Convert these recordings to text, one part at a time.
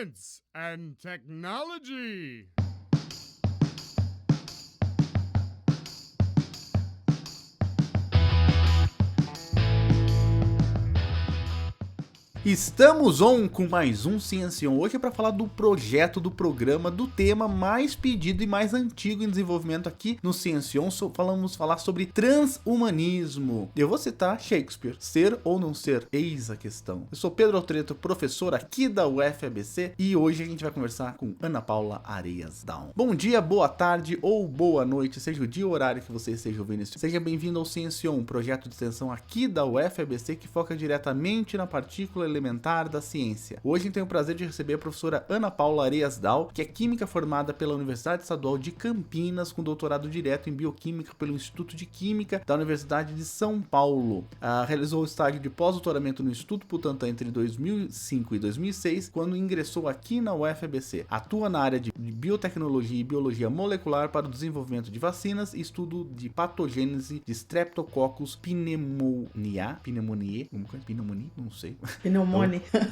Science and technology. Estamos on com mais um Ciência On. Hoje é para falar do projeto, do programa, do tema mais pedido e mais antigo em desenvolvimento aqui no Ciência On. Vamos falar sobre transhumanismo. Eu vou citar Shakespeare, ser ou não ser, eis a questão. Eu sou Pedro Altreto, professor aqui da UFABC, e hoje a gente vai conversar com Ana Paula Areias Down. Bom dia, boa tarde ou boa noite, seja o dia ou horário que você esteja ouvindo isso. Seja bem-vindo ao Ciência On, um projeto de extensão aqui da UFABC que foca diretamente na partícula elementar da ciência. Hoje tenho o prazer de receber a professora Ana Paula Areias Down, que é química formada pela Universidade Estadual de Campinas, com doutorado direto em bioquímica pelo Instituto de Química da Universidade de São Paulo. Realizou o estágio de pós-doutoramento no Instituto Butantan entre 2005 e 2006, quando ingressou aqui na UFABC. Atua na área de biotecnologia e biologia molecular para o desenvolvimento de vacinas e estudo de patogênese de Streptococcus pneumoniae, não sei.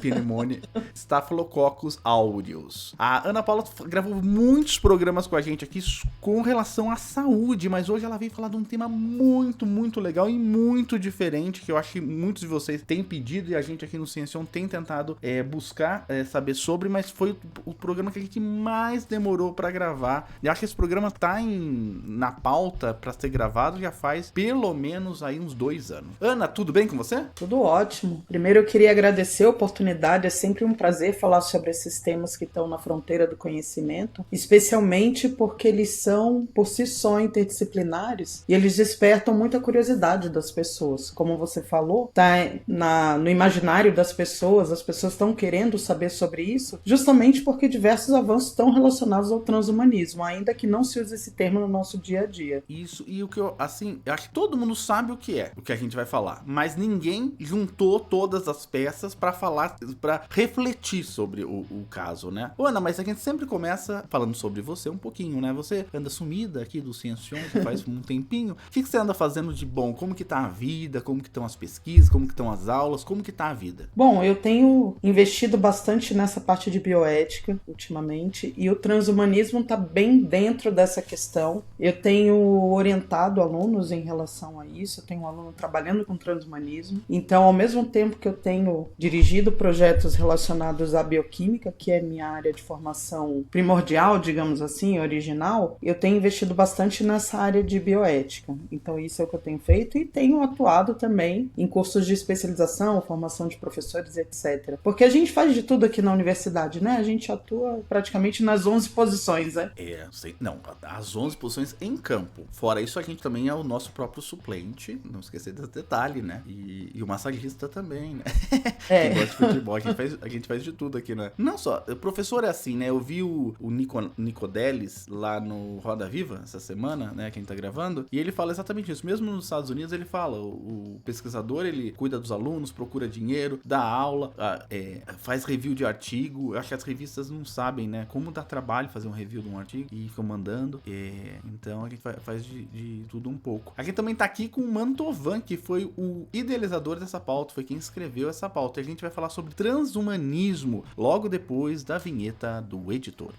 Pneumonia, Staphylococcus aureus. A Ana Paula gravou muitos programas com a gente aqui com relação à saúde, mas hoje ela veio falar de um tema muito legal e muito diferente, que eu acho que muitos de vocês têm pedido e a gente aqui no Ciência On tem tentado buscar saber sobre, mas foi o programa que a gente mais demorou para gravar. E acho que esse programa tá na pauta para ser gravado já faz pelo menos aí uns 2 anos. Ana, tudo bem com você? Tudo ótimo. Primeiro eu queria agradecer a oportunidade, é sempre um prazer falar sobre esses temas que estão na fronteira do conhecimento, especialmente porque eles são, por si só, interdisciplinares e eles despertam muita curiosidade das pessoas. Como você falou, tá no imaginário das pessoas, as pessoas estão querendo saber sobre isso, justamente porque diversos avanços estão relacionados ao transhumanismo, ainda que não se use esse termo no nosso dia a dia. Isso, e o que eu acho que todo mundo sabe o que a gente vai falar, mas ninguém juntou todas as peças para falar, para refletir sobre o caso, né? Ô, Ana, mas a gente sempre começa falando sobre você um pouquinho, né? Você anda sumida aqui do Ciência On, faz um tempinho. O que você anda fazendo de bom? Como que tá a vida? Como que estão as pesquisas? Como que estão as aulas? Como que tá a vida? Bom, eu tenho investido bastante nessa parte de bioética ultimamente e o transhumanismo tá bem dentro dessa questão. Eu tenho orientado alunos em relação a isso, eu tenho um aluno trabalhando com transhumanismo, então ao mesmo tempo que eu tenho dirigido projetos relacionados à bioquímica, que é minha área de formação primordial, digamos assim, original, eu tenho investido bastante nessa área de bioética. Então isso é o que eu tenho feito e tenho atuado também em cursos de especialização, formação de professores, etc. Porque a gente faz de tudo aqui na universidade, né? A gente atua praticamente nas 11 posições, né? As 11 posições em campo. Fora isso, a gente também é o nosso próprio suplente, não esquecer desse detalhe, né? E o massagista também, né? Quem gosta de futebol, a gente faz de tudo aqui, né? Não só, o professor é assim, né? Eu vi o Nicodelis lá no Roda Viva essa semana, né? Que a gente tá gravando, e ele fala exatamente isso. Mesmo nos Estados Unidos, ele fala, o pesquisador, ele cuida dos alunos, procura dinheiro, dá aula, faz review de artigo. Eu acho que as revistas não sabem, né? Como dá trabalho fazer um review de um artigo e ficam mandando. Então a gente faz de tudo um pouco. A gente também tá aqui com o Mantovan, que foi o idealizador dessa pauta, foi quem escreveu essa pauta. E a gente vai falar sobre transhumanismo logo depois da vinheta do editor.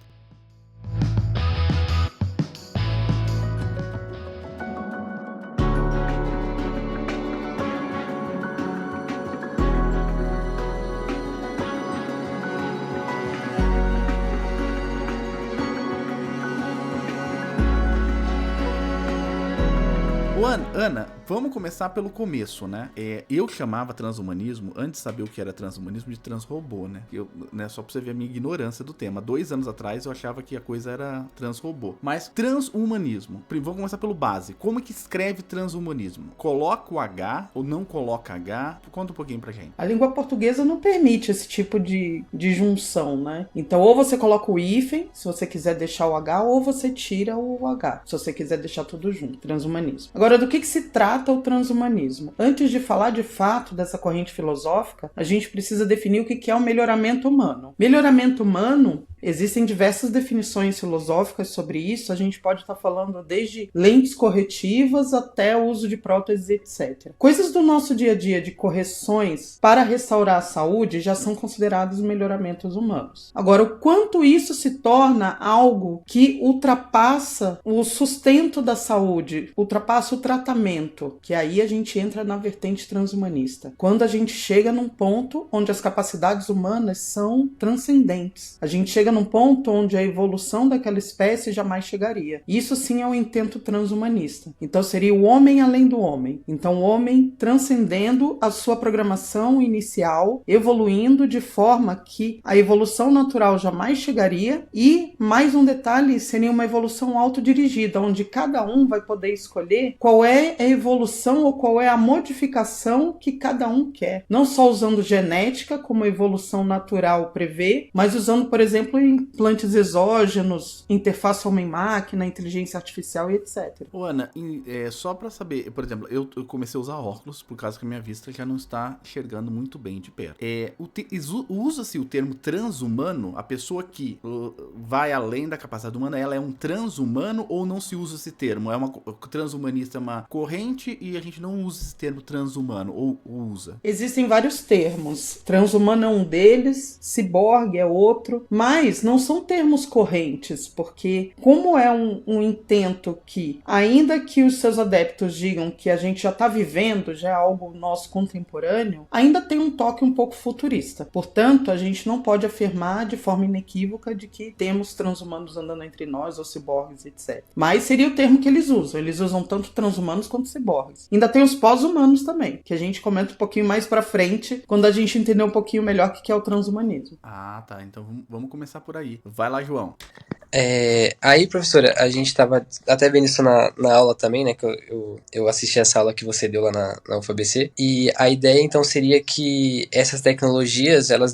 Ana, vamos começar pelo começo, né? Eu chamava transhumanismo, antes de saber o que era transhumanismo, de transrobô, né? Só pra você ver a minha ignorância do tema. 2 anos atrás eu achava que a coisa era transrobô. Mas transhumanismo, vamos começar pelo base. Como que escreve transhumanismo? Coloca o H ou não coloca H? Conta um pouquinho pra gente. A língua portuguesa não permite esse tipo de junção, né? Então, ou você coloca o hífen, se você quiser deixar o H, ou você tira o H, se você quiser deixar tudo junto. Transhumanismo. Agora, do que se trata o transhumanismo? Antes de falar de fato dessa corrente filosófica, a gente precisa definir o que é o melhoramento humano. Melhoramento humano Existem diversas definições filosóficas sobre isso. A gente pode estar falando desde lentes corretivas até o uso de próteses, etc. Coisas do nosso dia a dia de correções para restaurar a saúde já são considerados melhoramentos humanos. Agora, o quanto isso se torna algo que ultrapassa o sustento da saúde, ultrapassa o tratamento, que aí a gente entra na vertente transhumanista. Quando a gente chega num ponto onde as capacidades humanas são transcendentes. A gente chega num ponto onde a evolução daquela espécie jamais chegaria. Isso sim é um intento transhumanista. Então seria o homem além do homem. Então o homem transcendendo a sua programação inicial, evoluindo de forma que a evolução natural jamais chegaria e, mais um detalhe, seria uma evolução autodirigida, onde cada um vai poder escolher qual é a evolução ou qual é a modificação que cada um quer. Não só usando genética, como a evolução natural prevê, mas usando, por exemplo, implantes exógenos, interface homem-máquina, inteligência artificial e etc. Ô, Ana, só pra saber, por exemplo, eu comecei a usar óculos por causa que a minha vista já não está enxergando muito bem de perto. Usa-se o termo transhumano, a pessoa que vai além da capacidade humana, ela é um transhumano ou não se usa esse termo? Transhumanista é uma corrente e a gente não usa esse termo transhumano, ou usa? Existem vários termos. Transhumano é um deles, ciborgue é outro, mas não são termos correntes, porque como é um intento que, ainda que os seus adeptos digam que a gente já está vivendo, já é algo nosso contemporâneo, ainda tem um toque um pouco futurista. Portanto, a gente não pode afirmar de forma inequívoca de que temos transhumanos andando entre nós, ou ciborgues, etc. Mas seria o termo que eles usam. Eles usam tanto transhumanos quanto ciborgues. Ainda tem os pós-humanos também, que a gente comenta um pouquinho mais pra frente, quando a gente entender um pouquinho melhor o que é o transhumanismo. Ah, tá. Então vamos começar por aí. Vai lá, João. Aí, professora, a gente estava até vendo isso na aula também, né, que eu assisti essa aula que você deu lá na UFABC, e a ideia, então, seria que essas tecnologias, elas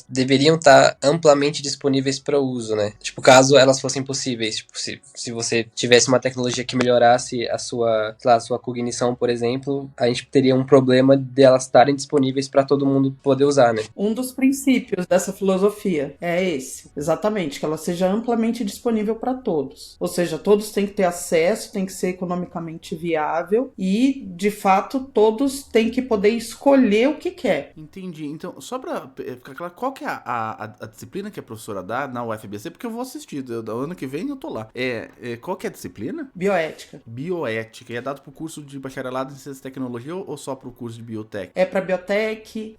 deveriam estar amplamente disponíveis para uso, né, tipo, caso elas fossem possíveis, tipo, se você tivesse uma tecnologia que melhorasse a sua cognição, por exemplo, a gente teria um problema de elas estarem disponíveis para todo mundo poder usar, né. Um dos princípios dessa filosofia é esse, exatamente, que ela seja amplamente disponível para todos. Ou seja, todos têm que ter acesso, tem que ser economicamente viável e, de fato, todos têm que poder escolher o que quer. Entendi. Então, só para ficar claro, qual que é a disciplina que a professora dá na UFBC? Porque eu vou assistir. Ano que vem eu tô lá. Qual que é a disciplina? Bioética. Bioética. E é dado pro curso de bacharelado em ciência e tecnologia ou só pro curso de biotec? É para biotec,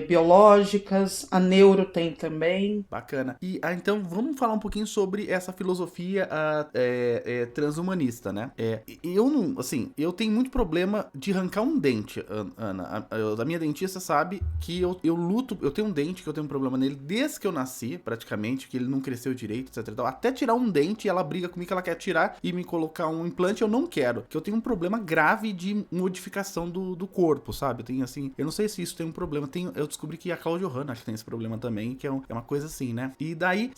biológicas, a neuro tem também. Bacana. E então vamos falar um pouquinho sobre essa filosofia transhumanista, né? Eu tenho muito problema de arrancar um dente, Ana. A minha dentista sabe que eu luto, eu tenho um dente que eu tenho um problema nele desde que eu nasci, praticamente, que ele não cresceu direito, etc. Até tirar um dente, ela briga comigo que ela quer tirar e me colocar um implante, eu não quero, que eu tenho um problema grave de modificação do corpo, sabe? Eu tenho assim, eu não sei se isso tem um problema, eu descobri que a Cláudia Hanna acho que tem esse problema também, que é uma coisa assim, né? E daí,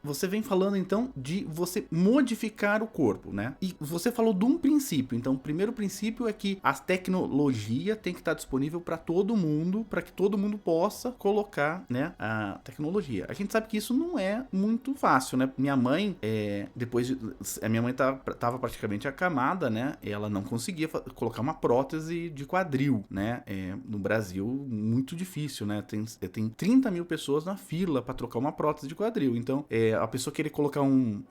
você vem falando, então, de você modificar o corpo, né? E você falou de um princípio. Então, o primeiro princípio é que a tecnologia tem que estar disponível para todo mundo, para que todo mundo possa colocar, né, a tecnologia. A gente sabe que isso não é muito fácil, né? Minha mãe, a minha mãe tava praticamente acamada, né? Ela não conseguia colocar uma prótese de quadril, né? No Brasil, muito difícil, né? Tem 30 mil pessoas na fila para trocar uma prótese de quadril. Então, a pessoa querer colocar um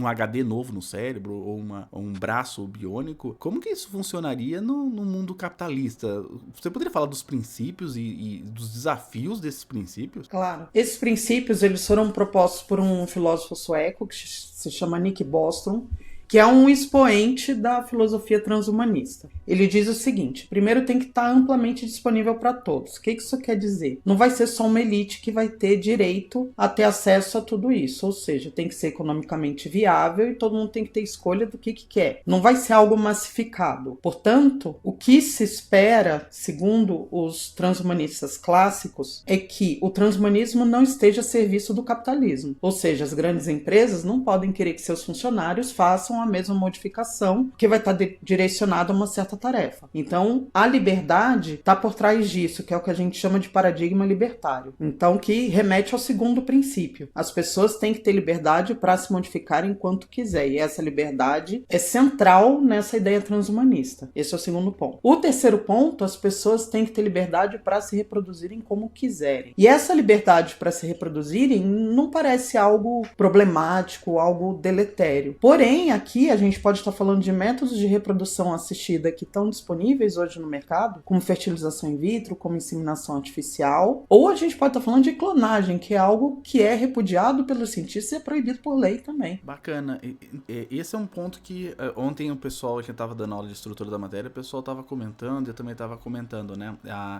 HD novo no cérebro ou um braço biônico, como que isso funcionaria no mundo capitalista? Você poderia falar dos princípios e dos desafios desses princípios? Claro. Esses princípios, eles foram propostos por um filósofo sueco que se chama Nick Bostrom, que é um expoente da filosofia transhumanista. Ele diz o seguinte: primeiro tem que estar amplamente disponível para todos. O que isso quer dizer? Não vai ser só uma elite que vai ter direito a ter acesso a tudo isso, ou seja, tem que ser economicamente viável e todo mundo tem que ter escolha do que quer. Não vai ser algo massificado. Portanto, o que se espera, segundo os transhumanistas clássicos, é que o transhumanismo não esteja a serviço do capitalismo. Ou seja, as grandes empresas não podem querer que seus funcionários façam façam a mesma modificação que vai estar direcionada a uma certa tarefa. Então, a liberdade está por trás disso, que é o que a gente chama de paradigma libertário. Então, que remete ao segundo princípio. As pessoas têm que ter liberdade para se modificar enquanto quiser. E essa liberdade é central nessa ideia transhumanista. Esse é o segundo ponto. O terceiro ponto, as pessoas têm que ter liberdade para se reproduzirem como quiserem. E essa liberdade para se reproduzirem não parece algo problemático, algo deletério. Porém, aqui a gente pode estar falando de métodos de reprodução assistida que estão disponíveis hoje no mercado, como fertilização in vitro, como inseminação artificial, ou a gente pode estar falando de clonagem, que é algo que é repudiado pelos cientistas e é proibido por lei também. Bacana. Esse é um ponto que ontem o pessoal que estava dando aula de estrutura da matéria, o pessoal estava comentando, eu também estava comentando, né?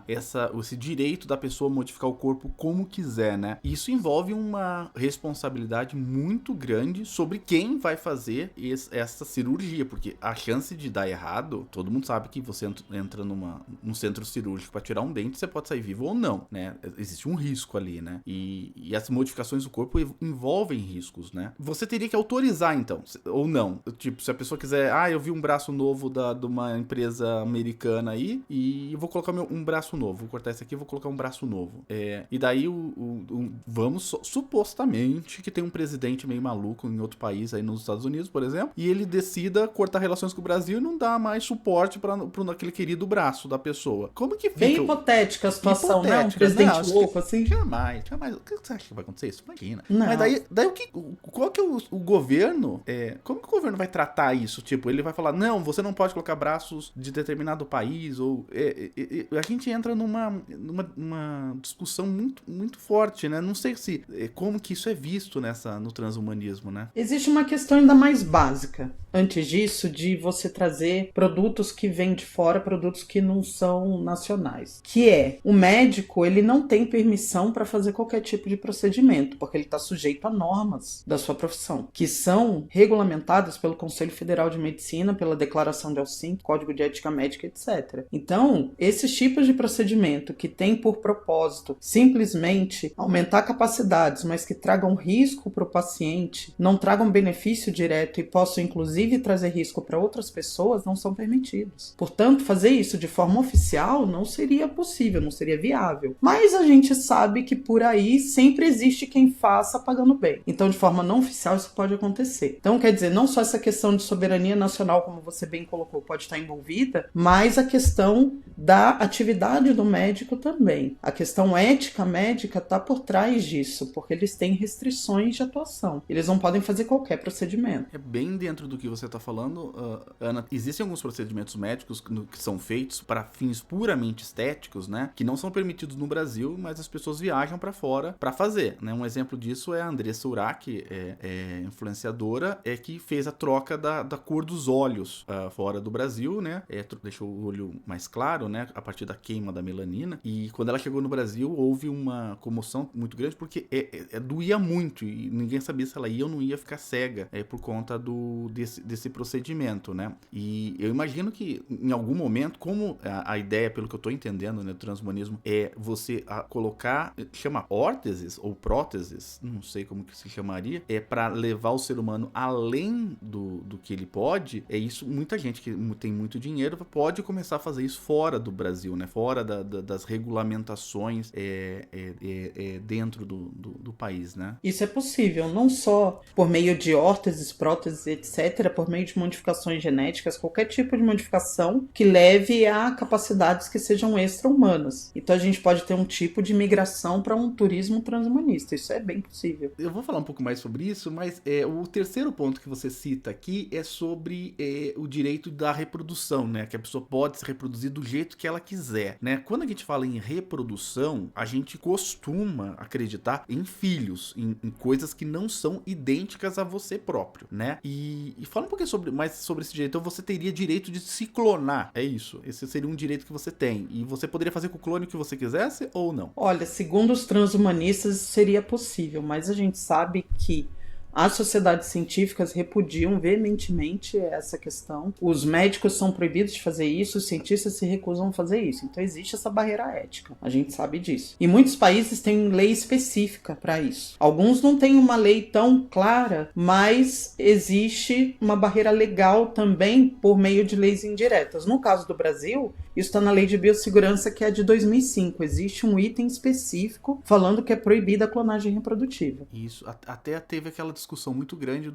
Esse direito da pessoa modificar o corpo como quiser, né? Isso envolve uma responsabilidade muito grande sobre quem vai fazer essa cirurgia, porque a chance de dar errado, todo mundo sabe que você entra num centro cirúrgico para tirar um dente, você pode sair vivo ou não, né? Existe um risco ali, né? E as modificações do corpo envolvem riscos, né? Você teria que autorizar, então, ou não. Tipo, se a pessoa quiser, eu vi um braço novo de uma empresa americana aí, e eu vou colocar um braço novo, vou cortar esse aqui e vou colocar um braço novo. E daí, vamos supostamente que tem um presidente meio maluco em outro país, aí nos Estados Unidos, por exemplo, e ele decida cortar relações com o Brasil e não dá mais suporte para aquele querido braço da pessoa. Como que fica? Bem hipotética a situação, né? Um presidente louco, assim. Jamais. O que você acha que vai acontecer isso? Imagina. Não. Mas daí qual que é o governo? Como que o governo vai tratar isso? Tipo, ele vai falar, não, você não pode colocar braços de determinado país, ou... a gente entra numa discussão muito, muito forte, né? Não sei como que isso é visto no transhumanismo, né? Existe uma questão ainda mais básica, antes disso, de você trazer produtos que vêm de fora, produtos que não são nacionais. Que é, o médico, ele não tem permissão para fazer qualquer tipo de procedimento, porque ele está sujeito a normas da sua profissão, que são regulamentadas pelo Conselho Federal de Medicina, pela Declaração de Helsinki, Código de Ética Médica, etc. Então, esses tipos de procedimento que têm por propósito simplesmente aumentar capacidades, mas que tragam risco para o paciente, não tragam benefício direto e possam inclusive trazer risco para outras pessoas, não são permitidos. Portanto, fazer isso de forma oficial não seria possível, não seria viável. Mas a gente sabe que por aí sempre existe quem faça pagando bem. Então, de forma não oficial, isso pode acontecer. Então, quer dizer, não só essa questão de soberania nacional, como você bem colocou, pode estar envolvida, mas a questão da atividade do médico também. A questão ética médica está por trás disso, porque eles têm restrições de atuação. Eles não podem fazer qualquer procedimento. É bem dentro do que você está falando, Ana. Existem alguns procedimentos médicos que são feitos para fins puramente estéticos, né? Que não são permitidos no Brasil, mas as pessoas viajam para fora para fazer, né? Um exemplo disso é a Andressa Urach, que é influenciadora, que fez a troca da cor dos olhos fora do Brasil, né? Deixou o olho mais claro, né? A partir da queima da melanina. E quando ela chegou no Brasil, houve uma comoção muito grande, porque doía muito e ninguém sabia se ela ia ou não ia ficar cega por conta desse procedimento, né? E eu imagino que em algum momento, como a ideia, pelo que eu tô entendendo, né, do transhumanismo, é você colocar, chama órteses ou próteses, não sei como que se chamaria, para levar o ser humano além do que ele pode. Isso, muita gente que tem muito dinheiro pode começar a fazer isso fora do Brasil, né? Fora das regulamentações dentro do país, né? Isso é possível, não só por meio de órteses, próteses, etc., por meio de modificações genéticas, qualquer tipo de modificação que leve a capacidades que sejam extra-humanas. Então a gente pode ter um tipo de migração para um turismo transhumanista. Isso é bem possível. Eu vou falar um pouco mais sobre isso, mas o terceiro ponto que você cita aqui é sobre o direito da reprodução, né? Que a pessoa pode se reproduzir do jeito que ela quiser, né? Quando a gente fala em reprodução, a gente costuma acreditar em filhos, em coisas que não são idênticas a você próprio, né? E fala um pouquinho mais sobre esse direito. Então você teria direito de se clonar, é isso? Esse seria um direito que você tem. E você poderia fazer com o clone o que você quisesse ou não? Olha, segundo os transhumanistas, seria possível, mas a gente sabe que As sociedades científicas repudiam veementemente essa questão. Os médicos são proibidos de fazer isso, os cientistas se recusam a fazer isso. Então existe essa barreira ética, a gente sabe disso. E muitos países têm lei específica para isso. Alguns não têm uma lei tão clara, mas existe uma barreira legal também por meio de leis indiretas. No caso do Brasil, isso está na Lei de Biossegurança, que é de 2005. Existe um item específico falando que é proibida a clonagem reprodutiva. Isso, até teve aquela discussão muito grande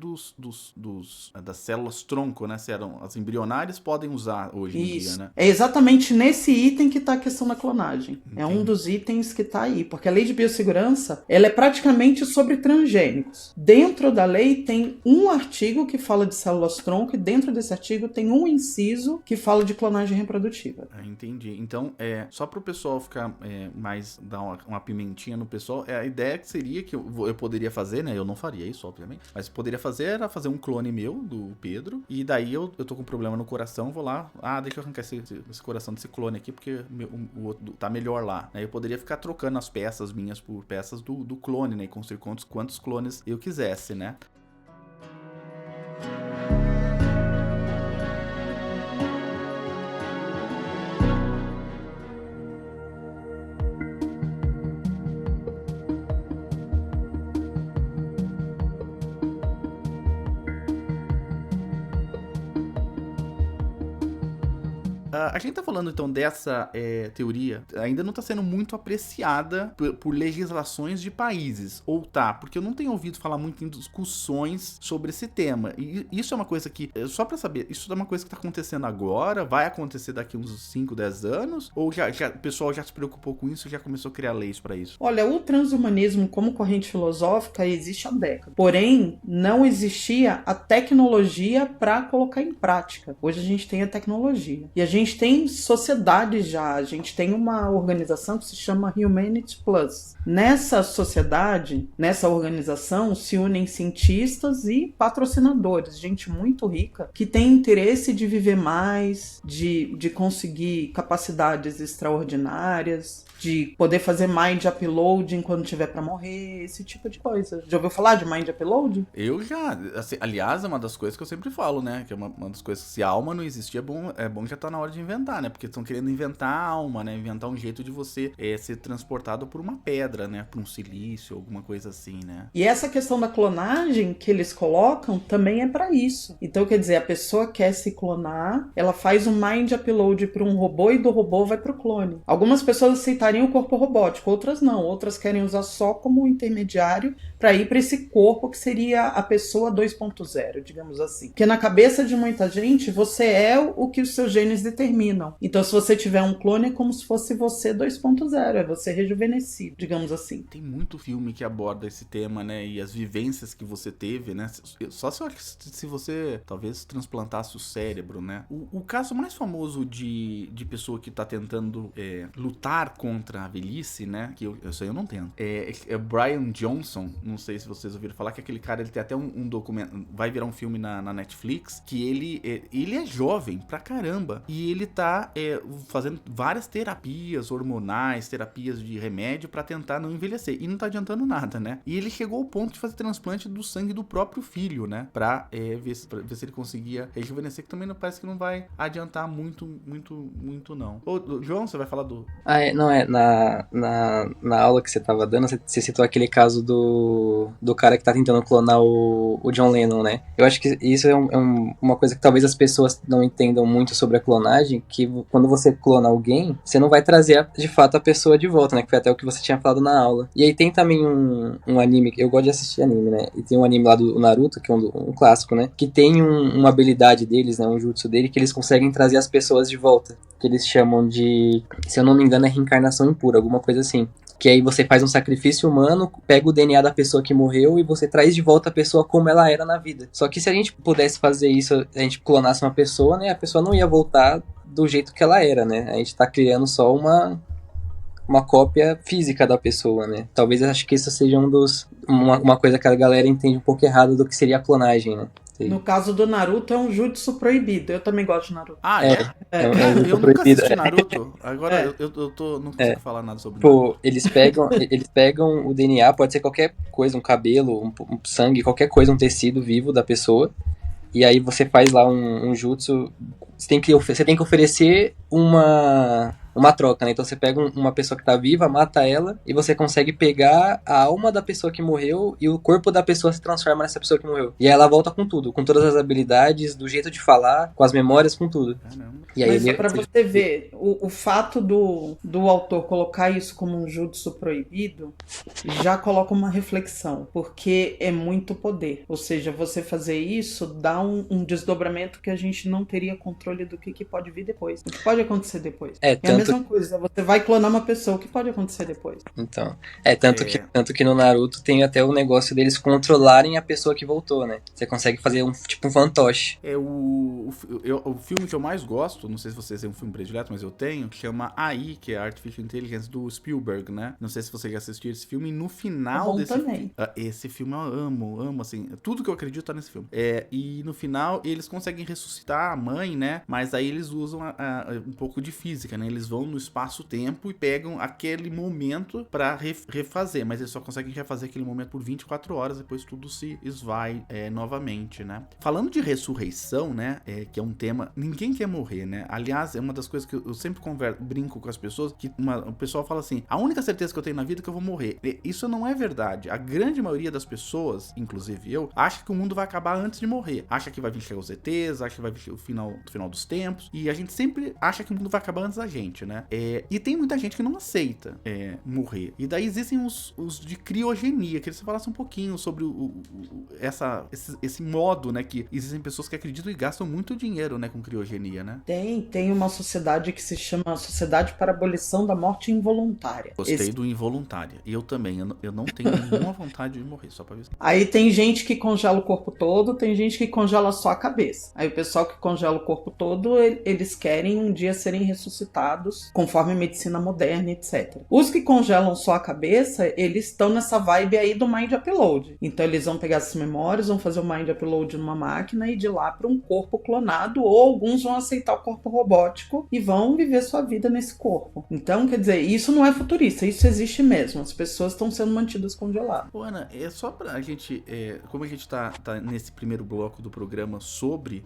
das células tronco, né? Se as embrionárias podem usar hoje em dia, né? É exatamente nesse item que está a questão da clonagem. Entendi. É um dos itens que está aí, porque a Lei de Biossegurança, ela é praticamente sobre transgênicos. Dentro da lei tem um artigo que fala de células tronco e dentro desse artigo tem um inciso que fala de clonagem reprodutiva. Entendi. Então, só para o pessoal ficar mais, dar uma pimentinha no pessoal, a ideia que seria que eu poderia fazer, né? Eu não faria isso, obviamente, mas poderia fazer era fazer um clone meu, do Pedro, e daí eu tô com um problema no coração, vou lá, deixa eu arrancar esse coração desse clone aqui, porque o outro tá melhor lá. Aí eu poderia ficar trocando as peças minhas por peças do clone, né? E construir quantos clones eu quisesse, né? A gente tá falando então dessa teoria, ainda não tá sendo muito apreciada por legislações de países, ou tá? Porque eu não tenho ouvido falar muito em discussões sobre esse tema, e isso é uma coisa que, só pra saber, isso é uma coisa que tá acontecendo agora, vai acontecer daqui uns 5, 10 anos, ou o pessoal já se preocupou com isso e já começou a criar leis pra isso? Olha, o transhumanismo como corrente filosófica existe há décadas, porém não existia a tecnologia para colocar em prática. Hoje a gente tem a tecnologia, e a gente tem sociedades já, a gente tem uma organização que se chama Humanity Plus. Nessa sociedade, nessa organização, se unem cientistas e patrocinadores, gente muito rica, que tem interesse de viver mais, de conseguir capacidades extraordinárias, de poder fazer mind uploading quando tiver para morrer, esse tipo de coisa. Já ouviu falar de mind uploading? Eu já, assim, aliás, é uma das coisas que eu sempre falo, né, que é uma das coisas que se a alma não existir, é bom que já tá na hora de inventar, né, porque estão querendo inventar a alma, né, inventar um jeito de você ser transportado por uma pedra, né, por um silício, alguma coisa assim, né. E essa questão da clonagem que eles colocam também é para isso. Então, quer dizer, a pessoa quer se clonar, ela faz um mind upload para um robô e do robô vai pro clone. Algumas pessoas aceitariam o corpo robótico, outras não, outras querem usar só como intermediário para ir para esse corpo que seria a pessoa 2.0, digamos assim. Porque na cabeça de muita gente, você é o que os seus genes determinam. Então, se você tiver um clone, é como se fosse você 2.0, é você rejuvenescido, digamos assim. Tem muito filme que aborda esse tema, né, e as vivências que você teve, né, só se você talvez transplantasse o cérebro, né. O caso mais famoso de pessoa que tá tentando lutar contra a velhice, né, que isso aí eu não tento, é Brian Johnson, não sei se vocês ouviram falar, que aquele cara, ele tem até um documento, vai virar um filme na Netflix, que ele é jovem pra caramba, e ele tá fazendo várias terapias hormonais, terapias de remédio pra tentar não envelhecer, e não tá adiantando nada, né, e ele chegou ao ponto de fazer transplante do sangue do próprio filho, né, pra ver se ele conseguia rejuvenescer, que também não parece que não vai adiantar muito não. Ô, João, você vai falar do... Na aula que você tava dando, você citou aquele caso do cara que tá tentando clonar o John Lennon, né? Eu acho que isso é uma coisa que talvez as pessoas não entendam muito sobre a clonagem, que quando você clona alguém, você não vai trazer de fato a pessoa de volta, né? Que foi até o que você tinha falado na aula. E aí tem também um anime, eu gosto de assistir anime, né? E tem um anime lá do Naruto, que é um clássico, né? Que tem uma habilidade deles, né? Um jutsu dele, que eles conseguem trazer as pessoas de volta. Que eles chamam de, se eu não me engano, é reencarnação impura, alguma coisa assim. Que aí você faz um sacrifício humano, pega o DNA da pessoa que morreu e você traz de volta a pessoa como ela era na vida. Só que se a gente pudesse fazer isso, a gente clonasse uma pessoa, né? A pessoa não ia voltar do jeito que ela era, né? A gente tá criando só uma cópia física da pessoa, né? Talvez eu acho que isso seja uma coisa que a galera entende um pouco errado do que seria a clonagem, né? Sei. No caso do Naruto, é um jutsu proibido. Eu também gosto de Naruto. Ah, é? É um Cara, jutsu eu nunca proibido. assisti Naruto. Agora É. eu não consigo falar nada sobre Naruto. Pô, eles pegam o DNA, pode ser qualquer coisa, um cabelo, um sangue, qualquer coisa, um tecido vivo da pessoa. E aí você faz lá um jutsu. Você tem que oferecer uma troca, né? Então você pega uma pessoa que tá viva, mata ela, e você consegue pegar a alma da pessoa que morreu e o corpo da pessoa se transforma nessa pessoa que morreu. E aí ela volta com tudo, com todas as habilidades, do jeito de falar, com as memórias, com tudo. Caramba. E aí Mas só pra você ver, o fato do autor colocar isso como um jutsu proibido já coloca uma reflexão, porque é muito poder. Ou seja, você fazer isso dá um desdobramento que a gente não teria controle do que pode vir depois. O que pode acontecer depois. É, É a mesma coisa, você vai clonar uma pessoa, o que pode acontecer depois? Então, tanto que no Naruto tem até o negócio deles controlarem a pessoa que voltou, né? Você consegue fazer um fantoche. É o filme que eu mais gosto, não sei se vocês têm um filme predileto, mas eu tenho, que chama AI, que é a Artificial Intelligence do Spielberg, né? Não sei se você já assistiu esse filme, e no final desse filme... Esse filme eu amo, assim, tudo que eu acredito tá nesse filme. E no final eles conseguem ressuscitar a mãe, né? Mas aí eles usam um pouco de física, né? Eles vão no espaço-tempo e pegam aquele momento pra refazer, mas eles só conseguem refazer aquele momento por 24 horas, depois tudo se esvai novamente, né? Falando de ressurreição, né? Que é um tema... Ninguém quer morrer, né? Aliás, é uma das coisas que eu sempre brinco com as pessoas, que o pessoal fala assim, a única certeza que eu tenho na vida é que eu vou morrer. Isso não é verdade. A grande maioria das pessoas, inclusive eu, acha que o mundo vai acabar antes de morrer. Acha que vai vir chegar os ETs, acha que vai vir o final dos tempos, e a gente sempre acha que o mundo vai acabar antes da gente, né? E tem muita gente que não aceita morrer. E daí existem os de criogenia. Queria que você falasse um pouquinho sobre esse modo, né? Que existem pessoas que acreditam e gastam muito dinheiro, né? Com criogenia, né? Tem uma sociedade que se chama Sociedade para a Abolição da Morte Involuntária. Gostei do involuntária. E eu também. Eu não tenho nenhuma vontade de morrer, só pra ver. Aí tem gente que congela o corpo todo, tem gente que congela só a cabeça. Aí o pessoal que congela o corpo todo, eles querem um dia serem ressuscitados, conforme a medicina moderna, etc. Os que congelam só a cabeça, eles estão nessa vibe aí do Mind Upload. Então eles vão pegar essas memórias, vão fazer o Mind Upload numa máquina e de lá para um corpo clonado, ou alguns vão aceitar o corpo robótico e vão viver sua vida nesse corpo. Então, quer dizer, isso não é futurista, isso existe mesmo. As pessoas estão sendo mantidas congeladas. Ô, Ana, é só pra gente, como a gente tá nesse primeiro bloco do programa sobre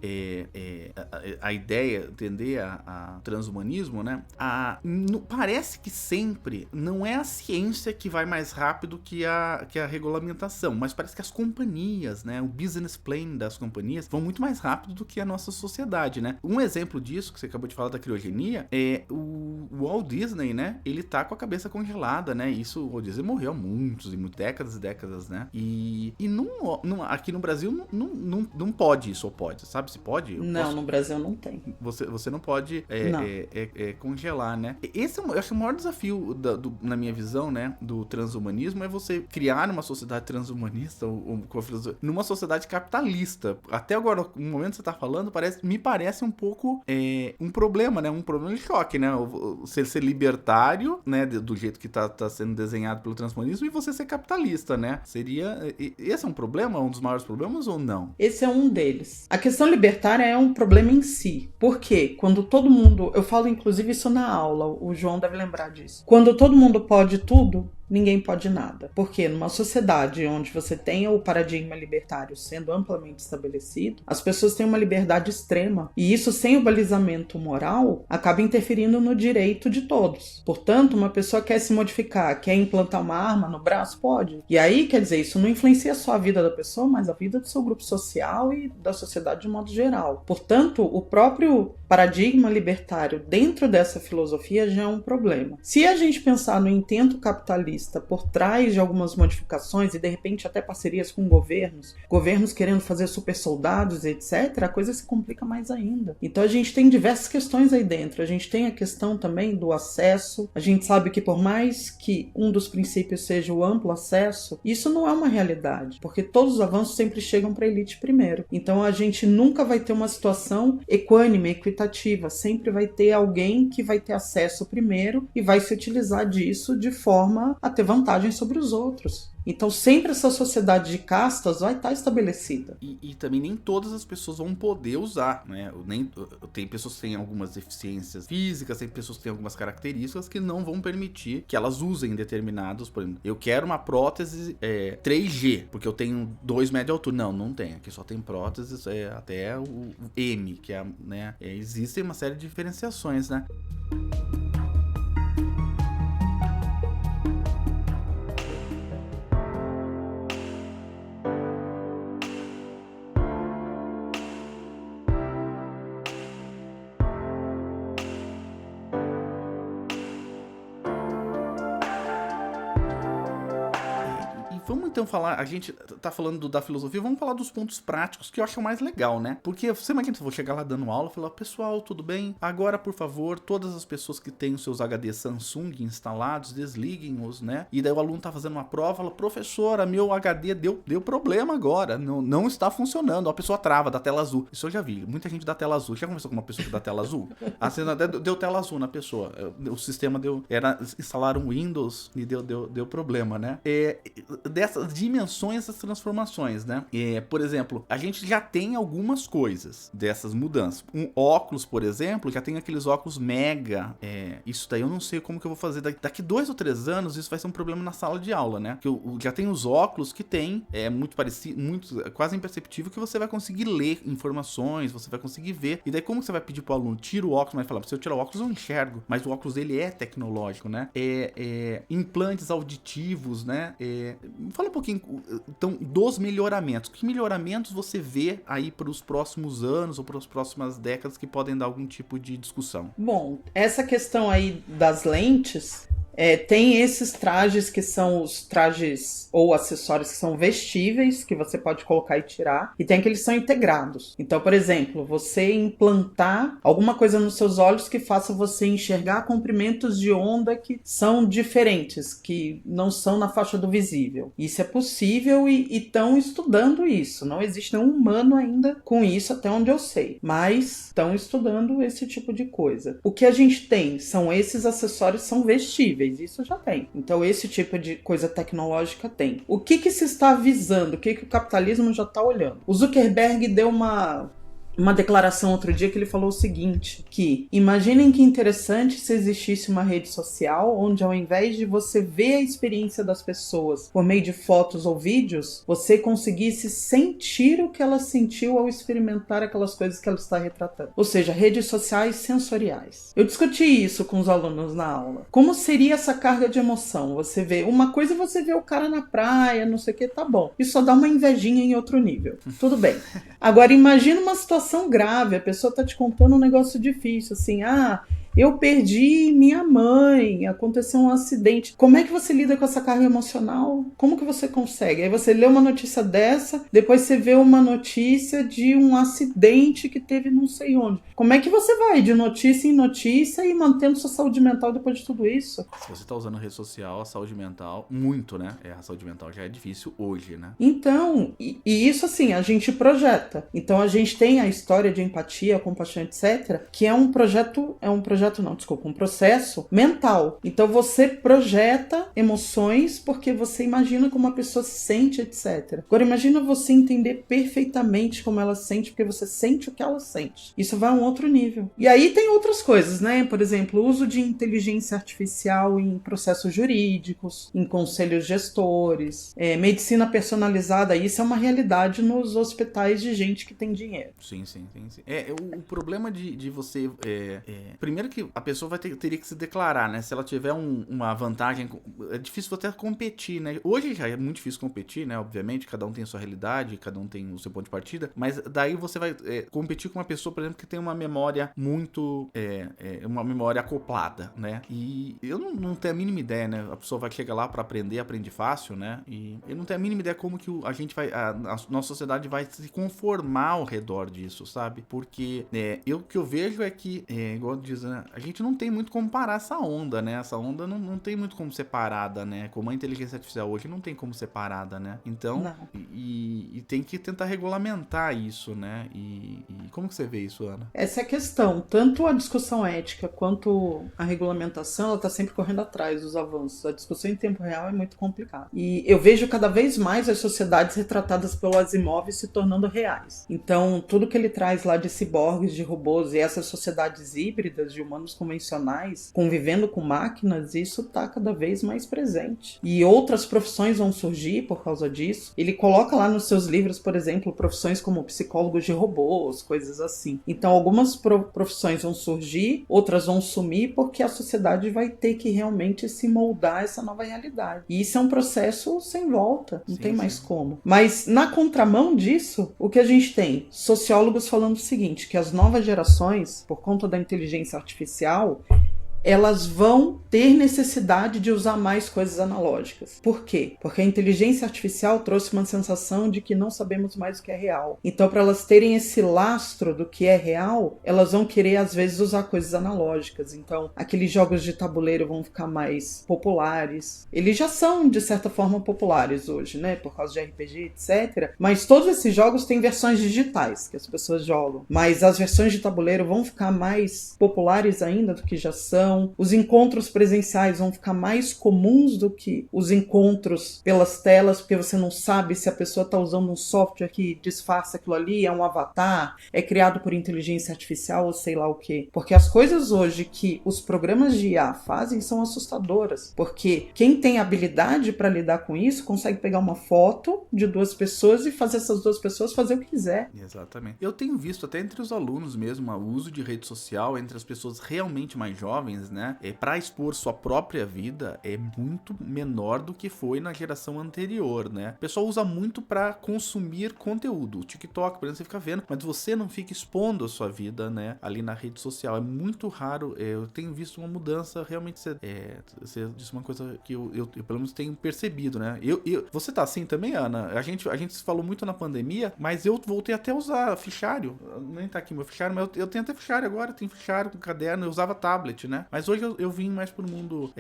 a ideia, entender a transhumanismo, né? Parece que sempre não é a ciência que vai mais rápido que a regulamentação, mas parece que as companhias, né? O business plan das companhias vão muito mais rápido do que a nossa sociedade, né? Um exemplo disso, que você acabou de falar da criogenia, é o Walt Disney, né? Ele tá com a cabeça congelada, né? Isso, o Walt Disney morreu há muitas décadas e décadas, né? E aqui no Brasil não pode isso, ou pode? Sabe se pode? Não, no Brasil não tem. Você não pode congelar, né? Esse eu acho que o maior desafio, na minha visão, né? Do transhumanismo é você criar uma sociedade transhumanista numa sociedade capitalista. Até agora, no momento que você tá falando, me parece um pouco um problema, né? Um problema de choque, né? Você ser libertário, né? Do jeito que tá sendo desenhado pelo transhumanismo, e você ser capitalista, né? Esse é um problema? Um dos maiores problemas ou não? Esse é um deles. A questão libertária é um problema em si. Por quê? Quando todo mundo... Eu falo inclusive isso na aula, o João deve lembrar disso. Quando todo mundo pode tudo, ninguém pode nada. Porque numa sociedade onde você tem o paradigma libertário sendo amplamente estabelecido, as pessoas têm uma liberdade extrema. E isso, sem o balizamento moral, acaba interferindo no direito de todos. Portanto, uma pessoa quer se modificar, quer implantar uma arma no braço, pode. E aí, quer dizer, isso não influencia só a vida da pessoa, mas a vida do seu grupo social e da sociedade de modo geral. Portanto, o próprio paradigma libertário dentro dessa filosofia já é um problema. Se a gente pensar no intento capitalista por trás de algumas modificações e de repente até parcerias com governos querendo fazer super soldados, etc., a coisa se complica mais ainda. Então a gente tem diversas questões aí dentro. A gente tem a questão também do acesso. A gente sabe que por mais que um dos princípios seja o amplo acesso, isso não é uma realidade, porque todos os avanços sempre chegam para a elite primeiro. Então a gente nunca vai ter uma situação equânime, equitativa. Sempre vai ter alguém que vai ter acesso primeiro e vai se utilizar disso de forma a ter vantagem sobre os outros. Então sempre essa sociedade de castas vai estar estabelecida. E também nem todas as pessoas vão poder usar, né? Tem pessoas que têm algumas deficiências físicas, tem pessoas que têm algumas características que não vão permitir que elas usem determinados, por exemplo, eu quero uma prótese 3G, porque eu tenho 2 metros de altura. Não tem. Aqui só tem próteses até o M, que é, né? Existem uma série de diferenciações, né? Vamos então falar, a gente tá falando da filosofia, vamos falar dos pontos práticos que eu acho mais legal, né? Porque você imagina, eu vou chegar lá dando aula e falar, pessoal, tudo bem? Agora, por favor, todas as pessoas que têm os seus HD Samsung instalados, desliguem-os, né? E daí o aluno tá fazendo uma prova, fala, professora, meu HD deu problema agora, não está funcionando, a pessoa trava, dá tela azul. Isso eu já vi, muita gente dá tela azul. Já conversou com uma pessoa que dá tela azul? A cena deu tela azul na pessoa, o sistema instalaram Windows e deu problema, né? Dessas dimensões, essas transformações, né? Por exemplo, a gente já tem algumas coisas dessas mudanças. Um óculos, por exemplo, já tem aqueles óculos mega. Isso daí eu não sei como que eu vou fazer. Daqui 2 ou 3 anos, isso vai ser um problema na sala de aula, né? Que já tem os óculos que tem, muito parecido, quase imperceptível, que você vai conseguir ler informações, você vai conseguir ver. E daí como você vai pedir pro aluno, tira o óculos, mas falar, se eu tirar o óculos eu enxergo, mas o óculos dele é tecnológico, né? Implantes auditivos, né? Fala um pouquinho, então, dos melhoramentos. Que melhoramentos você vê aí para os próximos anos ou para as próximas décadas que podem dar algum tipo de discussão? Bom, essa questão aí das lentes... tem esses trajes que são os trajes ou acessórios que são vestíveis, que você pode colocar e tirar, e tem aqueles que são integrados. Então, por exemplo, você implantar alguma coisa nos seus olhos que faça você enxergar comprimentos de onda que são diferentes, que não são na faixa do visível. Isso é possível e estão estudando isso. Não existe nenhum humano ainda com isso, até onde eu sei, mas estão estudando esse tipo de coisa. O que a gente tem são esses acessórios que são vestíveis. Isso já tem. Então esse tipo de coisa tecnológica tem. O que se está avisando? O que o capitalismo já está olhando? O Zuckerberg deu uma declaração outro dia que ele falou o seguinte, que imaginem que interessante se existisse uma rede social onde ao invés de você ver a experiência das pessoas por meio de fotos ou vídeos, você conseguisse sentir o que ela sentiu ao experimentar aquelas coisas que ela está retratando. Ou seja, redes sociais sensoriais. Eu discuti isso com os alunos na aula. Como seria essa carga de emoção? Você vê uma coisa, você vê o cara na praia, não sei o que, tá bom. Isso só dá uma invejinha em outro nível. Tudo bem. Agora imagina uma situação grave, a pessoa tá te contando um negócio difícil, assim, eu perdi minha mãe, aconteceu um acidente. Como é que você lida com essa carga emocional? Como que você consegue? Aí você lê uma notícia dessa, depois você vê uma notícia de um acidente que teve não sei onde. Como é que você vai de notícia em notícia e mantendo sua saúde mental depois de tudo isso? Se você tá usando rede social, a saúde mental, muito, né? A saúde mental já é difícil hoje, né? Então, e isso assim, a gente projeta. Então a gente tem a história de empatia, compaixão, etc., que é um processo mental. Então você projeta emoções porque você imagina como a pessoa se sente, etc. Agora imagina você entender perfeitamente como ela se sente, porque você sente o que ela sente. Isso vai a um outro nível. E aí tem outras coisas, né? Por exemplo, o uso de inteligência artificial em processos jurídicos, em conselhos gestores, medicina personalizada, isso é uma realidade nos hospitais de gente que tem dinheiro. Sim. O problema de você... primeiro que a pessoa teria que se declarar, né? Se ela tiver uma vantagem... É difícil você competir, né? Hoje já é muito difícil competir, né? Obviamente, cada um tem a sua realidade, cada um tem o seu ponto de partida, mas daí você vai competir com uma pessoa, por exemplo, que tem uma memória muito... uma memória acoplada, né? E eu não tenho a mínima ideia, né? A pessoa vai chegar lá pra aprende fácil, né? E eu não tenho a mínima ideia como que a gente vai... A nossa sociedade vai se conformar ao redor disso, sabe? Porque o que eu vejo é que, igual diz, né? a gente não tem muito como parar essa onda, né? Essa onda não tem muito como ser parada, né? Como a inteligência artificial hoje não tem como ser parada, né? Então, e tem que tentar regulamentar isso, né? E como que você vê isso, Ana? Essa é a questão. Tanto a discussão ética quanto a regulamentação, ela está sempre correndo atrás dos avanços. A discussão em tempo real é muito complicada. E eu vejo cada vez mais as sociedades retratadas pelo Asimov se tornando reais. Então, tudo que ele traz lá de ciborgues, de robôs e essas sociedades híbridas de humanos convencionais convivendo com máquinas, isso está cada vez mais presente. E outras profissões vão surgir por causa disso. Ele coloca lá nos seus livros, por exemplo, profissões como psicólogos de robôs, coisas assim. Então, algumas profissões vão surgir, outras vão sumir, porque a sociedade vai ter que realmente se moldar a essa nova realidade. E isso é um processo sem volta, não tem mais como. Mas, na contramão disso, o que a gente tem? Sociólogos falando o seguinte, que as novas gerações, por conta da inteligência artificial, elas vão ter necessidade de usar mais coisas analógicas. Por quê? Porque a inteligência artificial trouxe uma sensação de que não sabemos mais o que é real. Então, para elas terem esse lastro do que é real, elas vão querer, às vezes, usar coisas analógicas. Então, aqueles jogos de tabuleiro vão ficar mais populares. Eles já são, de certa forma, populares hoje, né? Por causa de RPG, etc. Mas todos esses jogos têm versões digitais que as pessoas jogam. Mas as versões de tabuleiro vão ficar mais populares ainda do que já são. Os encontros presenciais vão ficar mais comuns do que os encontros pelas telas, porque você não sabe se a pessoa está usando um software que disfarça aquilo ali, é um avatar, é criado por inteligência artificial ou sei lá o quê. Porque as coisas hoje que os programas de IA fazem são assustadoras. Porque quem tem habilidade para lidar com isso consegue pegar uma foto de duas pessoas e fazer essas duas pessoas fazer o que quiser. Exatamente. Eu tenho visto até entre os alunos mesmo o uso de rede social entre as pessoas realmente mais jovens, né? Para expor sua própria vida é muito menor do que foi na geração anterior, né? O pessoal usa muito para consumir conteúdo. O TikTok, por exemplo, você fica vendo, mas você não fica expondo a sua vida, né? Ali na rede social. É muito raro. Eu tenho visto uma mudança realmente. Você disse uma coisa que eu pelo menos tenho percebido, né? Você tá assim também, Ana? A gente se falou muito na pandemia, mas eu voltei até a usar fichário. Nem tá aqui meu fichário, mas eu tenho até fichário agora. Eu tenho fichário com caderno. Eu usava tablet, né? Mas hoje eu vim mais pro mundo.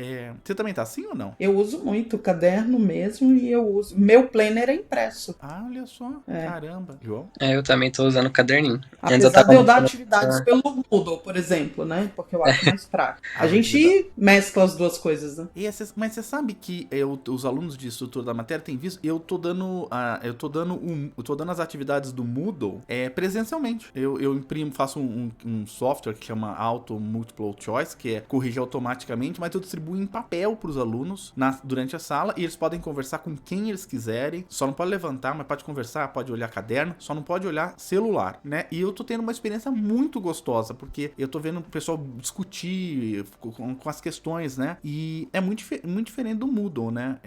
Você também tá assim ou não? Eu uso muito caderno mesmo e eu uso. Meu planner é impresso. Ah, olha só. Caramba. João? Eu também tô usando caderninho. Apesar de eu dar atividades pelo Moodle, por exemplo, né? Porque eu acho mais prático. A gente mescla as duas coisas, né? Mas você sabe que os alunos de estrutura da matéria têm visto, eu tô dando as atividades do Moodle presencialmente. Eu imprimo, faço um software que chama Auto Multiple Choice, que corrige automaticamente, mas eu distribuo em papel para os alunos durante a sala e eles podem conversar com quem eles quiserem. Só não pode levantar, mas pode conversar, pode olhar caderno, só não pode olhar celular, né? E eu tô tendo uma experiência muito gostosa, porque eu tô vendo o pessoal discutir com as questões, né? E é muito diferente do Moodle, né?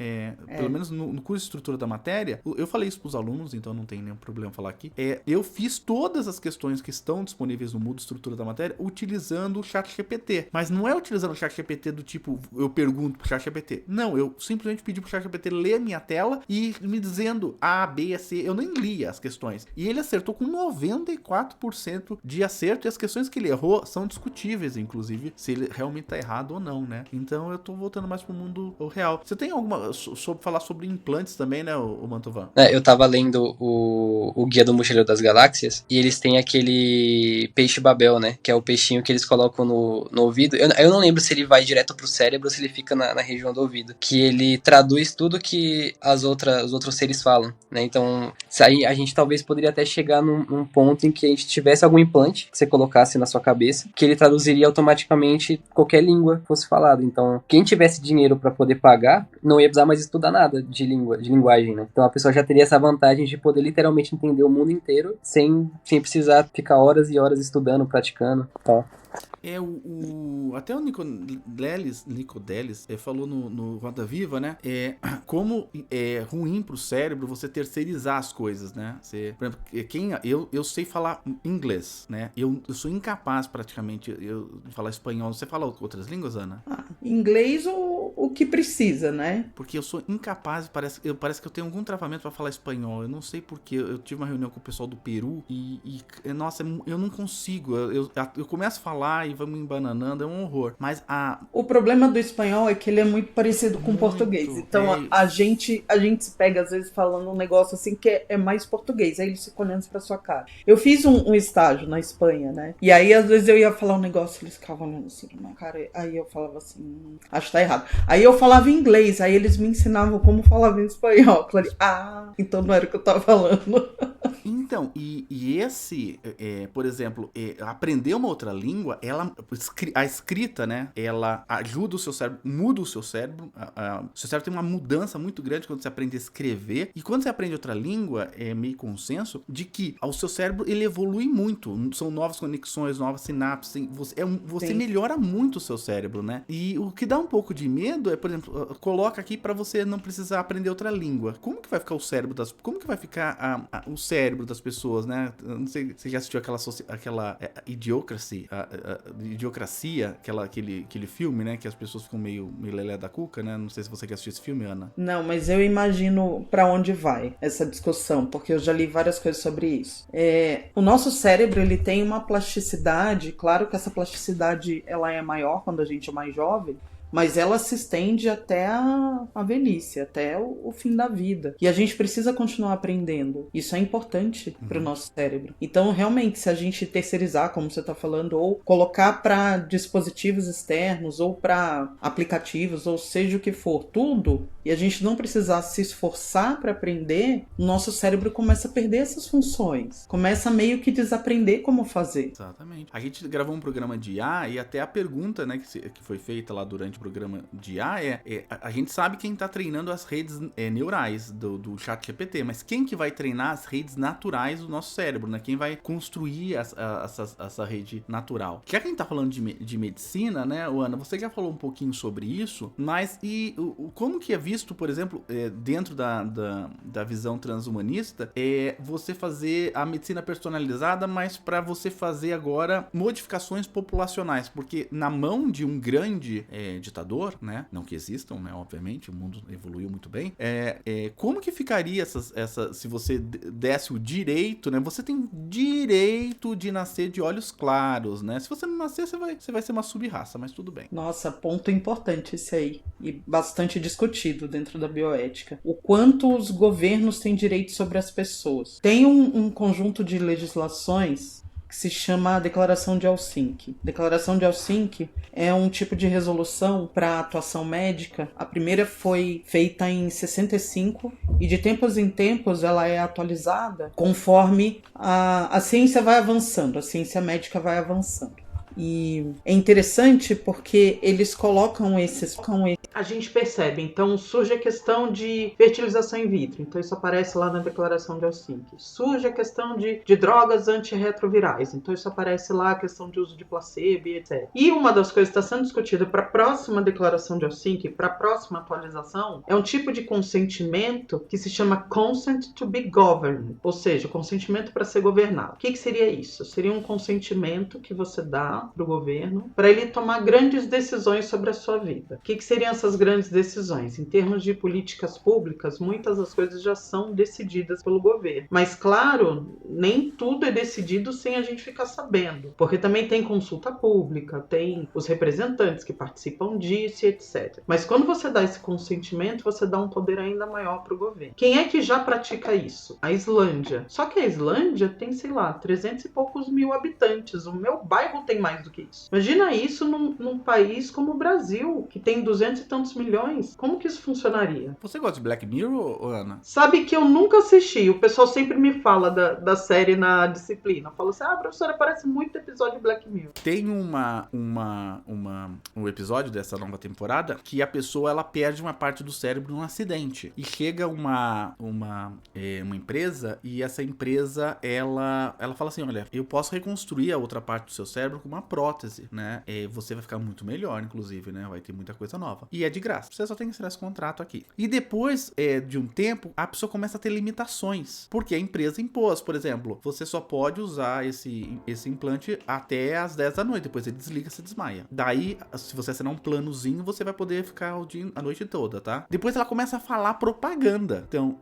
Pelo menos no curso de estrutura da matéria, eu falei isso pros alunos, então não tem nenhum problema falar aqui. Eu fiz todas as questões que estão disponíveis no Moodle estrutura da matéria utilizando o ChatGPT, mas não é utilizando o ChatGPT do tipo, eu pergunto pro ChatGPT. Não, eu simplesmente pedi pro ChatGPT ler a minha tela e me dizendo A, B, C. Eu nem lia as questões. E ele acertou com 94% de acerto, e as questões que ele errou são discutíveis, inclusive, se ele realmente tá errado ou não, né? Então eu tô voltando mais pro mundo real. Você tem alguma... falar sobre implantes também, né, o Mantovan? Eu tava lendo o Guia do Mochileiro das Galáxias, e eles têm aquele peixe Babel, né? Que é o peixinho que eles colocam no ouvido. Eu não lembro se ele vai direto pro cérebro ou se ele fica na região do ouvido. Que ele traduz tudo que os outros seres falam, né? Então, aí a gente talvez poderia até chegar num ponto em que a gente tivesse algum implante que você colocasse na sua cabeça, que ele traduziria automaticamente qualquer língua que fosse falada. Então, quem tivesse dinheiro para poder pagar, não ia precisar mais estudar nada de linguagem, né? Então a pessoa já teria essa vantagem de poder literalmente entender o mundo inteiro sem precisar ficar horas e horas estudando, praticando, tá? Até o Nicodelis falou no Roda Viva, né? Como é ruim pro cérebro você terceirizar as coisas, né? Por exemplo, eu sei falar inglês, né? Eu sou incapaz praticamente de falar espanhol. Você fala outras línguas, Ana? Inglês o que precisa, né? Porque eu sou incapaz, parece que eu tenho algum travamento pra falar espanhol. Eu não sei porquê. Eu tive uma reunião com o pessoal do Peru e nossa, eu não consigo. Eu começo a falar falar e vamos embananando, é um horror. Mas O problema do espanhol é que ele é muito parecido com o português. Então a gente se pega às vezes falando um negócio assim que é mais português. Aí eles ficam olhando pra sua cara. Eu fiz um estágio na Espanha, né? E aí às vezes eu ia falar um negócio, eles ficavam olhando assim pra minha cara. Aí eu falava assim, acho que tá errado. Aí eu falava em inglês, aí eles me ensinavam como falava em espanhol. Eu falei, então não era o que eu tava falando. Então, e esse, por exemplo, aprender uma outra língua, a escrita, né, ela ajuda o seu cérebro, muda o seu cérebro, o seu cérebro tem uma mudança muito grande quando você aprende a escrever, e quando você aprende outra língua, é meio consenso de que o seu cérebro, ele evolui muito, são novas conexões, novas sinapses, você melhora muito o seu cérebro, né, e o que dá um pouco de medo é, por exemplo, coloca aqui pra você não precisar aprender outra língua, como que vai ficar o cérebro como que vai ficar o cérebro das pessoas, né? Não sei se você já assistiu aquela Idiocracy, Idiocracia, aquele filme, né? Que as pessoas ficam meio lelé da cuca, né? Não sei se você quer assistir esse filme, Ana. Não, mas eu imagino pra onde vai essa discussão, porque eu já li várias coisas sobre isso. O nosso cérebro, ele tem uma plasticidade, claro que essa plasticidade ela é maior quando a gente é mais jovem, mas ela se estende até a velhice, até o fim da vida. E a gente precisa continuar aprendendo. Isso é importante para o nosso cérebro. Então, realmente, se a gente terceirizar, como você está falando, ou colocar para dispositivos externos, ou para aplicativos, ou seja o que for, tudo, e a gente não precisar se esforçar para aprender, o nosso cérebro começa a perder essas funções. Começa a meio que desaprender como fazer. Exatamente. A gente gravou um programa de IA e até a pergunta, né, que foi feita lá durante programa de IA a gente sabe quem está treinando as redes neurais do ChatGPT, mas quem que vai treinar as redes naturais do nosso cérebro, né? Quem vai construir essa rede natural? Já que a gente tá falando de medicina, né, Ana, você já falou um pouquinho sobre isso, mas como que é visto, por exemplo, dentro da visão transhumanista, você fazer a medicina personalizada, mas para você fazer agora modificações populacionais, porque na mão de um grande ditador, né? Não que existam, né? Obviamente, o mundo evoluiu muito bem. Como que ficaria se você desse o direito, né? Você tem direito de nascer de olhos claros, né? Se você não nascer, você vai ser uma sub-raça, mas tudo bem. Nossa, ponto importante esse aí. E bastante discutido dentro da bioética. O quanto os governos têm direito sobre as pessoas. Tem um conjunto de legislações que se chama a Declaração de Helsinki. Declaração de Helsinki é um tipo de resolução para atuação médica. A primeira foi feita em 65 e de tempos em tempos ela é atualizada conforme a ciência vai avançando, a ciência médica vai avançando. E é interessante porque eles colocam esses... A gente percebe, então surge a questão de fertilização in vitro, então isso aparece lá na Declaração de Helsinki. Surge a questão de drogas antirretrovirais, então isso aparece lá a questão de uso de placebo e etc. E uma das coisas que está sendo discutida para a próxima Declaração de Helsinki, para a próxima atualização, é um tipo de consentimento que se chama Consent to be Governed, ou seja, consentimento para ser governado. O que seria isso? Seria um consentimento que você dá para o governo, para ele tomar grandes decisões sobre a sua vida. O que seriam essas grandes decisões? Em termos de políticas públicas, muitas das coisas já são decididas pelo governo. Mas, claro, nem tudo é decidido sem a gente ficar sabendo, porque também tem consulta pública, tem os representantes que participam disso, etc. Mas quando você dá esse consentimento, você dá um poder ainda maior para o governo. Quem é que já pratica isso? A Islândia. Só que a Islândia tem, sei lá, 300 e poucos mil habitantes. O meu bairro tem mais do que isso. Imagina isso num país como o Brasil, que tem 200 e tantos milhões. Como que isso funcionaria? Você gosta de Black Mirror, Ana? Sabe que eu nunca assisti. O pessoal sempre me fala da série na disciplina. Fala assim, professora, parece muito episódio de Black Mirror. Tem um episódio dessa nova temporada que a pessoa, ela perde uma parte do cérebro num acidente. E chega uma empresa, e essa empresa, ela fala assim, olha, eu posso reconstruir a outra parte do seu cérebro com uma prótese, né? Você vai ficar muito melhor, inclusive, né? Vai ter muita coisa nova. E é de graça. Você só tem que assinar esse contrato aqui. E depois de um tempo, a pessoa começa a ter limitações. Porque a empresa impôs, por exemplo, você só pode usar esse implante até às 10 da noite. Depois ele desliga, você desmaia. Daí, se você assinar um planozinho, você vai poder ficar a noite toda, tá? Depois ela começa a falar propaganda. Então,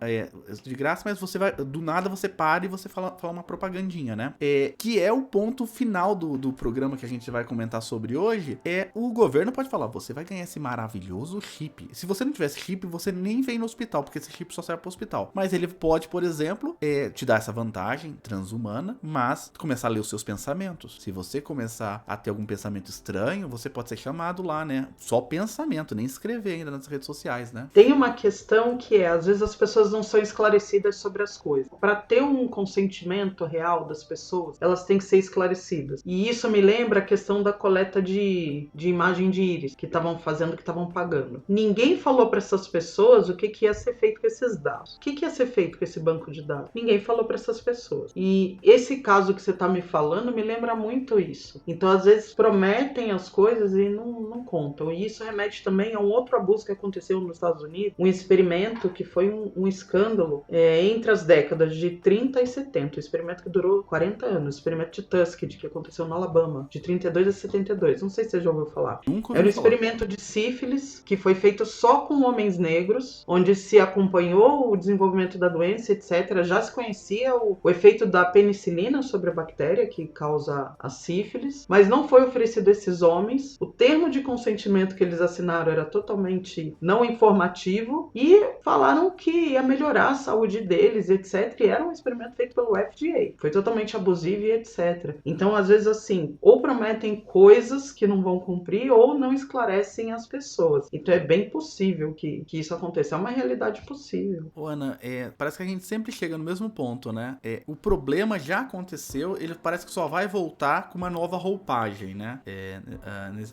de graça, mas você vai... Do nada você para e você fala uma propagandinha, né? Que é o ponto final do programa programa que a gente vai comentar sobre hoje, o governo pode falar, você vai ganhar esse maravilhoso chip. Se você não tivesse chip, você nem vem no hospital, porque esse chip só serve para o hospital. Mas ele pode, por exemplo, te dar essa vantagem transhumana, mas começar a ler os seus pensamentos. Se você começar a ter algum pensamento estranho, você pode ser chamado lá, né? Só pensamento, nem escrever ainda nas redes sociais, né? Tem uma questão que às vezes as pessoas não são esclarecidas sobre as coisas. Para ter um consentimento real das pessoas, elas têm que ser esclarecidas. E isso me lembra a questão da coleta de imagem de íris, que estavam fazendo, que estavam pagando. Ninguém falou para essas pessoas o que ia ser feito com esses dados. O que ia ser feito com esse banco de dados? Ninguém falou para essas pessoas. E esse caso que você está me falando me lembra muito isso. Então, às vezes, prometem as coisas e não contam. E isso remete também a um outro abuso que aconteceu nos Estados Unidos, um experimento que foi um escândalo entre as décadas de 30 e 70. Um experimento que durou 40 anos. O experimento de Tuskegee, que aconteceu no Alabama, de 32 a 72. Não sei se você já ouviu falar. Nunca Era um ouvi falar. experimento de sífilis que foi feito só com homens negros, onde se acompanhou o desenvolvimento da doença, etc. Já se conhecia o efeito da penicilina sobre a bactéria que causa a sífilis, mas não foi oferecido a esses homens. O termo de consentimento que eles assinaram era totalmente não informativo e falaram que ia melhorar a saúde deles, etc. E era um experimento feito pelo FDA. Foi totalmente abusivo e etc. Então, às vezes, assim, ou prometem coisas que não vão cumprir ou não esclarecem as pessoas. Então, é bem possível que isso aconteça. É uma realidade possível. Ô, Ana, parece que a gente sempre chega no mesmo ponto, né? O problema já aconteceu, ele parece que só vai voltar com uma nova roupagem, né?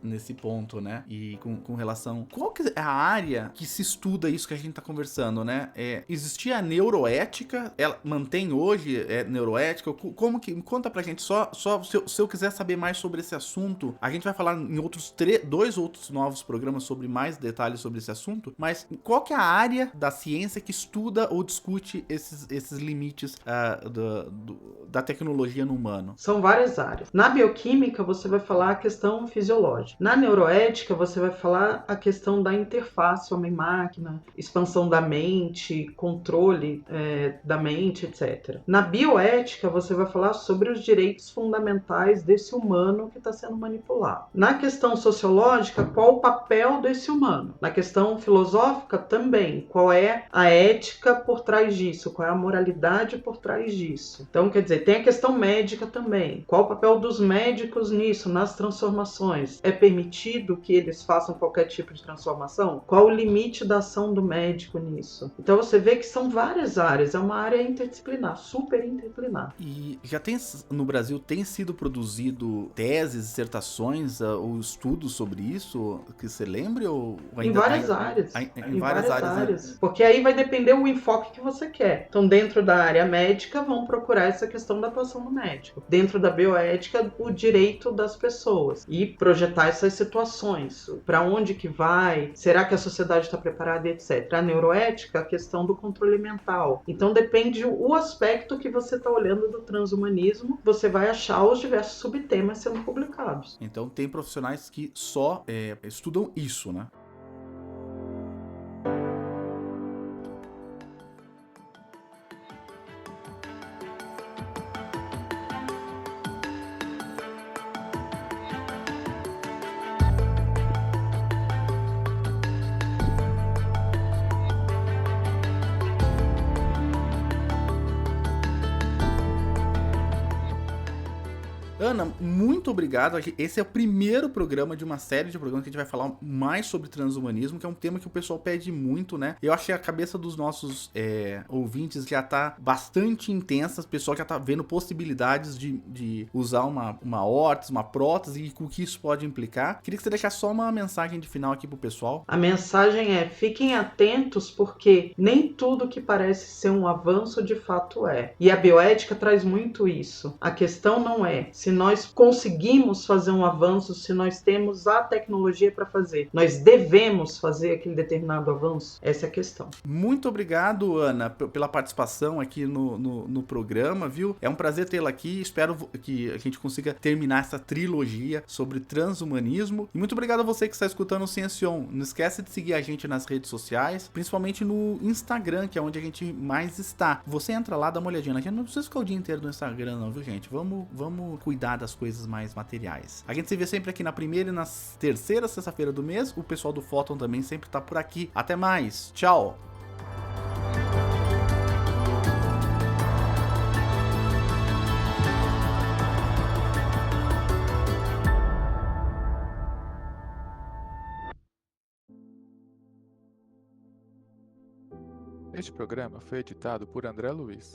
Nesse ponto, né? E com relação... Qual que é a área que se estuda isso que a gente tá conversando, né? Existia a neuroética, ela mantém hoje neuroética? Como que... Conta pra gente, só se eu quiser saber mais sobre esse assunto, a gente vai falar em dois outros novos programas sobre mais detalhes sobre esse assunto, mas qual que é a área da ciência que estuda ou discute esses limites da tecnologia no humano? São várias áreas. Na bioquímica, você vai falar a questão fisiológica. Na neuroética, você vai falar a questão da interface homem-máquina, expansão da mente, controle da mente, etc. Na bioética, você vai falar sobre os direitos fundamentais desse humano que está sendo manipulado. Na questão sociológica, qual o papel desse humano? Na questão filosófica, também. Qual é a ética por trás disso? Qual é a moralidade por trás disso? Então, quer dizer, tem a questão médica também. Qual o papel dos médicos nisso, nas transformações? É permitido que eles façam qualquer tipo de transformação? Qual o limite da ação do médico nisso? Então, você vê que são várias áreas. É uma área interdisciplinar, super interdisciplinar. E já no Brasil, tem sido produzido teses, dissertações ou estudos sobre isso, que você lembre? Ou em várias áreas. Em várias áreas. Né? Porque aí vai depender o enfoque que você quer. Então, dentro da área médica, vão procurar essa questão da atuação do médico. Dentro da bioética, o direito das pessoas. E projetar essas situações. Para onde que vai? Será que a sociedade está preparada, etc. A neuroética, a questão do controle mental. Então, depende o aspecto que você está olhando do transhumanismo, você vai achar os diversos subtemas sendo publicados. Então, tem profissionais que só estudam isso, né? Ana, muito obrigado. Esse é o primeiro programa de uma série de programas que a gente vai falar mais sobre transhumanismo, que é um tema que o pessoal pede muito, né? Eu achei a cabeça dos nossos ouvintes já tá bastante intensa, o pessoal já tá vendo possibilidades de usar uma órtese, uma prótese e o que isso pode implicar. Queria que você deixasse só uma mensagem de final aqui pro pessoal. A mensagem é: fiquem atentos, porque nem tudo que parece ser um avanço de fato é. E a bioética traz muito isso. A questão não é se nós conseguimos fazer um avanço, se nós temos a tecnologia para fazer. Nós devemos fazer aquele determinado avanço? Essa é a questão. Muito obrigado, Ana, pela participação aqui no programa, viu? É um prazer tê-la aqui. Espero que a gente consiga terminar essa trilogia sobre transhumanismo. E muito obrigado a você que está escutando o Ciencion. Não esquece de seguir a gente nas redes sociais, principalmente no Instagram, que é onde a gente mais está. Você entra lá, dá uma olhadinha. A gente não precisa ficar o dia inteiro no Instagram, não, viu, gente? Vamos cuidar cuidar das coisas mais materiais. A gente se vê sempre aqui na primeira e na terceira sexta-feira do mês. O pessoal do Photon também sempre tá por aqui. Até mais. Tchau. Este programa foi editado por André Luiz.